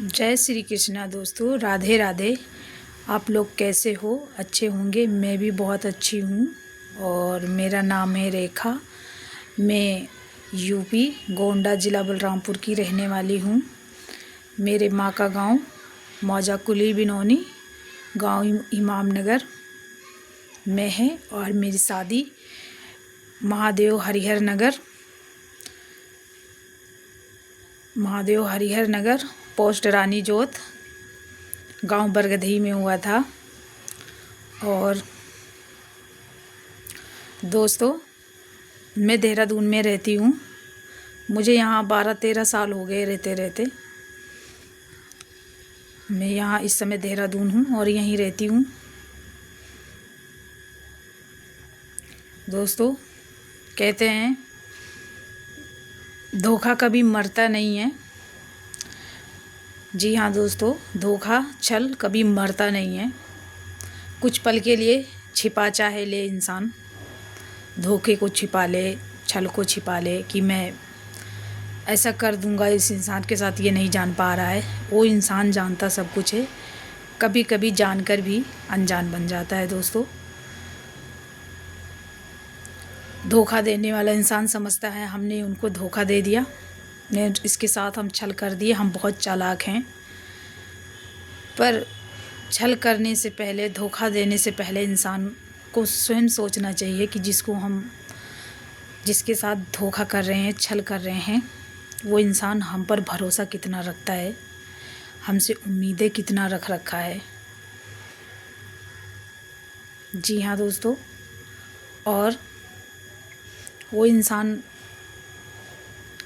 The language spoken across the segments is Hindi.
जय श्री कृष्णा दोस्तों, राधे राधे। आप लोग कैसे हो? अच्छे होंगे। मैं भी बहुत अच्छी हूँ और मेरा नाम है रेखा। मैं यूपी गोंडा ज़िला बलरामपुर की रहने वाली हूँ। मेरे माँ का गांव मौजा कुली बिनौनी गांव इमामनगर में है और मेरी शादी महादेव हरिहर नगर पोस्ट रानी जोत गांव बरगदही में हुआ था। और दोस्तों, मैं देहरादून में रहती हूँ। मुझे यहाँ 12-13 साल हो गए रहते। मैं यहाँ इस समय देहरादून हूँ और यहीं रहती हूँ। दोस्तों, कहते हैं धोखा कभी मरता नहीं है। जी हाँ दोस्तों, धोखा छल कभी मरता नहीं है। कुछ पल के लिए छिपा चाहे ले इंसान, धोखे को छिपा ले, छल को छिपा ले कि मैं ऐसा कर दूंगा इस इंसान के साथ, ये नहीं जान पा रहा है। वो इंसान जानता सब कुछ है, कभी कभी जानकर भी अनजान बन जाता है। दोस्तों, धोखा देने वाला इंसान समझता है हमने उनको धोखा दे दिया, ने इसके साथ हम छल कर दिए, हम बहुत चालाक हैं। पर छल करने से पहले, धोखा देने से पहले इंसान को स्वयं सोचना चाहिए कि जिसके साथ धोखा कर रहे हैं, छल कर रहे हैं, वो इंसान हम पर भरोसा कितना रखता है, हमसे उम्मीदें कितना रख रखा है। जी हाँ दोस्तों, और वो इंसान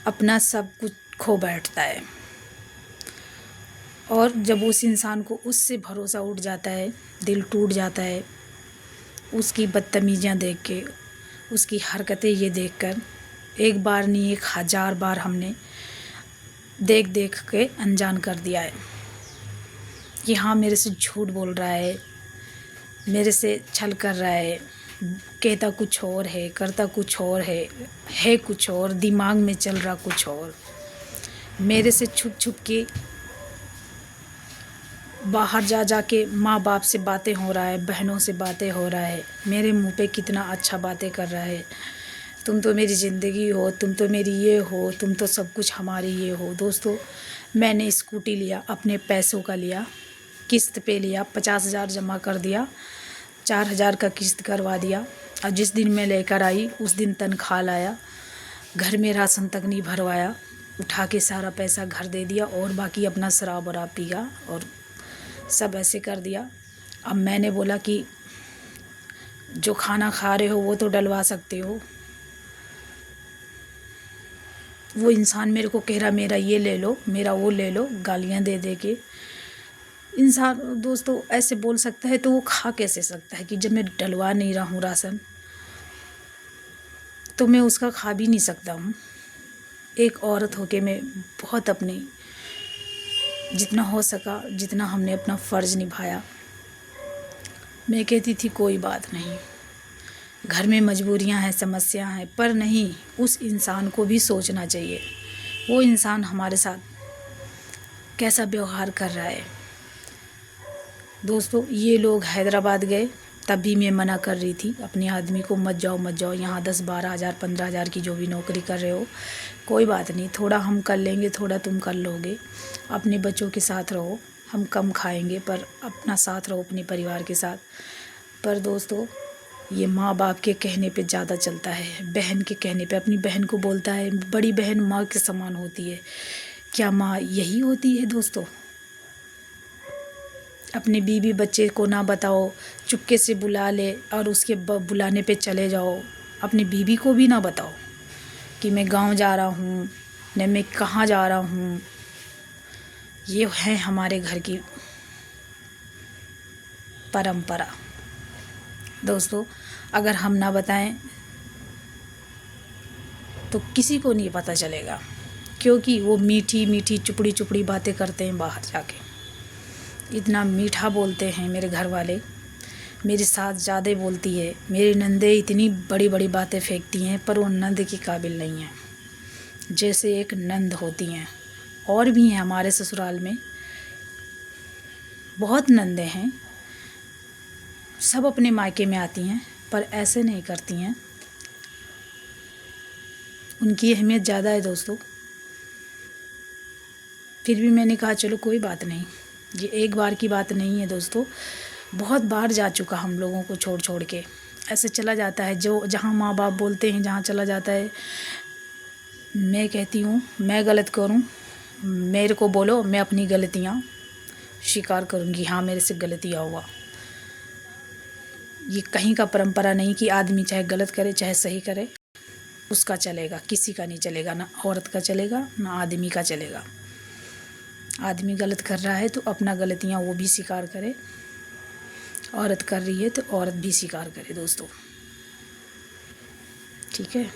अपना सब कुछ खो बैठता है। और जब उस इंसान को उससे भरोसा उठ जाता है, दिल टूट जाता है, उसकी बदतमीज़ियाँ देख के, उसकी हरकतें ये देखकर, एक बार नहीं 1000 बार हमने देख देख के अनजान कर दिया है कि हाँ, मेरे से झूठ बोल रहा है, मेरे से छल कर रहा है, कहता कुछ और है, करता कुछ और है कुछ और, दिमाग में चल रहा कुछ और, मेरे से छुप छुप के बाहर जा के माँ बाप से बातें हो रहा है, बहनों से बातें हो रहा है, मेरे मुंह पे कितना अच्छा बातें कर रहा है, तुम तो मेरी ज़िंदगी हो, तुम तो मेरी ये हो, तुम तो सब कुछ हमारी ये हो। दोस्तों, मैंने स्कूटी लिया, अपने पैसों का लिया, किस्त पे लिया, 50,000 जमा कर दिया, 4,000 का किस्त करवा दिया। और जिस दिन मैं लेकर आई उस दिन तनख्वाह लाया, घर में राशन तक नहीं भरवाया, उठा के सारा पैसा घर दे दिया और बाकी अपना शराब वराब पिया और सब ऐसे कर दिया। अब मैंने बोला कि जो खाना खा रहे हो वो तो डलवा सकते हो। वो इंसान मेरे को कह रहा मेरा ये ले लो, मेरा वो ले लो, गालियाँ दे दे के। इंसान दोस्तों ऐसे बोल सकता है तो वो खा कैसे सकता है कि जब मैं डलवा नहीं रहा हूँ राशन, तो मैं उसका खा भी नहीं सकता हूँ। एक औरत होके मैं बहुत अपनी जितना हो सका, जितना हमने अपना फ़र्ज़ निभाया। मैं कहती थी कोई बात नहीं, घर में मजबूरियां हैं, समस्या हैं, पर नहीं, उस इंसान को भी सोचना चाहिए वो इंसान हमारे साथ कैसा व्यवहार कर रहा है। दोस्तों, ये लोग हैदराबाद गए, तब भी मैं मना कर रही थी अपने आदमी को, मत जाओ यहाँ 10-12 हज़ार 15 हज़ार की जो भी नौकरी कर रहे हो, कोई बात नहीं, थोड़ा हम कर लेंगे, थोड़ा तुम कर लोगे, अपने बच्चों के साथ रहो, हम कम खाएंगे पर अपना साथ रहो अपने परिवार के साथ। पर दोस्तों, ये माँ बाप के कहने पे ज़्यादा चलता है, बहन के कहने पे। अपनी बहन को बोलता है बड़ी बहन माँ के समान होती है। क्या माँ यही होती है दोस्तों? अपने बीवी बच्चे को ना बताओ, चुपके से बुला ले और उसके बुलाने पे चले जाओ। अपनी बीवी को भी ना बताओ कि मैं गांव जा रहा हूँ, न मैं कहाँ जा रहा हूँ। ये है हमारे घर की परंपरा। दोस्तों, अगर हम ना बताएं तो किसी को नहीं पता चलेगा, क्योंकि वो मीठी मीठी चुपड़ी चुपड़ी बातें करते हैं बाहर जाके, इतना मीठा बोलते हैं मेरे घर वाले। मेरी सास ज़्यादा बोलती है, मेरी नंदे इतनी बड़ी बड़ी बातें फेंकती हैं, पर वो नंद की काबिल नहीं है जैसे एक नंद होती हैं। और भी हैं हमारे ससुराल में बहुत नंदे हैं, सब अपने मायके में आती हैं, पर ऐसे नहीं करती हैं। उनकी अहमियत ज़्यादा है दोस्तों। फिर भी मैंने कहा चलो कोई बात नहीं, ये एक बार की बात नहीं है दोस्तों, बहुत बार जा चुका हम लोगों को छोड़ छोड़ के। ऐसे चला जाता है, जो जहाँ माँ बाप बोलते हैं जहाँ चला जाता है। मैं कहती हूँ मैं गलत करूँ, मेरे को बोलो, मैं अपनी गलतियाँ स्वीकार करूँगी, हाँ मेरे से गलतियाँ हुआ। ये कहीं का परंपरा नहीं कि आदमी चाहे गलत करे चाहे सही करे उसका चलेगा, किसी का नहीं चलेगा, ना औरत का चलेगा ना आदमी का चलेगा। आदमी गलत कर रहा है तो अपना गलतियाँ वो भी स्वीकार करे, औरत कर रही है तो औरत भी स्वीकार करे दोस्तों, ठीक है।